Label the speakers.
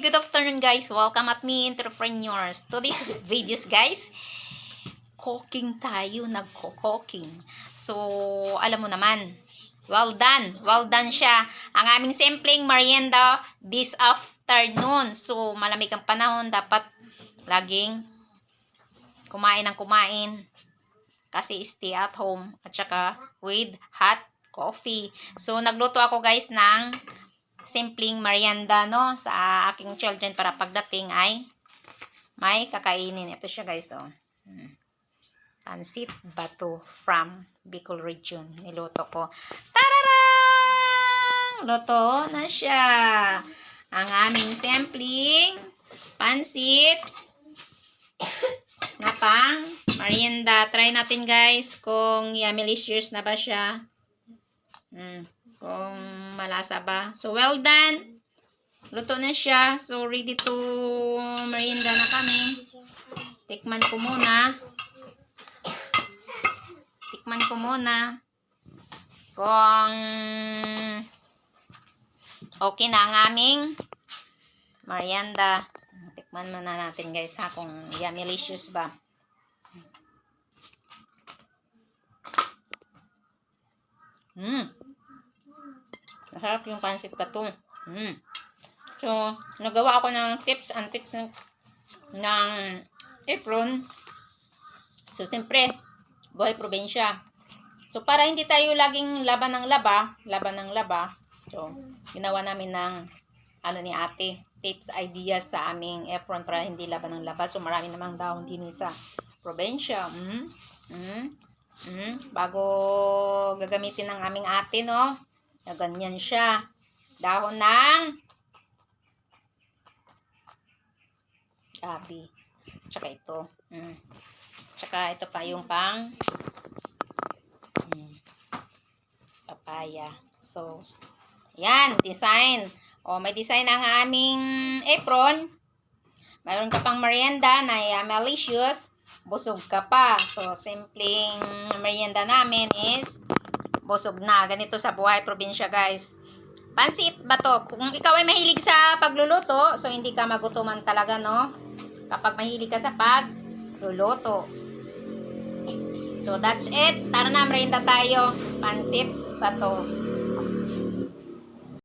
Speaker 1: Good afternoon guys. Welcome at me entrepreneurs. To this videos guys, cooking tayo, nagko-cooking. So, alam mo naman, well done siya. Ang aming simpleng merienda this afternoon. So, malamig ang panahon, dapat laging kumain ng kumain. Kasi stay at home at saka with hot coffee. So, nagluto ako guys ng simpleng merienda no sa aking children para pagdating ay may kakainin. Ito siya guys, oh. Pansit bato from Bicol region. Niluto ko. Tararang! Luto na siya. Ang aming simpleng pansit na pang merienda. Try natin guys kung yummy-licious na ba siya. Kung malasa ba. So, well done. Luto na siya. So, ready to merienda na kami. Tikman ko muna. Kung okay na ang aming merienda. Tikman muna natin guys ha kung yummy-licious ba. Masarap yung pansit bato. So, nagawa ako ng tips and tricks ng apron. So, siyempre, buhay probinsya. So, para hindi tayo laging laban ng laba. So, ginawa namin ng ni ate, tips, ideas sa aming apron para hindi laban ng laba. So, marami namang dahon din sa probinsya. Bago gagamitin ng aming ate, no? Na ganyan siya. Dahon ng gabi. Tsaka ito. Tsaka ito pa yung pang papaya. So, yan. Design. O, may design ang aming apron. Mayroon ka pang merienda na malicious. Busog ka pa. So, simpleng merienda namin is busog na. Ganito sa buhay probinsya, guys. Pansit bato. Kung ikaw ay mahilig sa pagluluto, so hindi ka magutuman talaga, no? Kapag mahilig ka sa pagluluto. So, that's it. Tara na, merienda tayo. Pansit bato.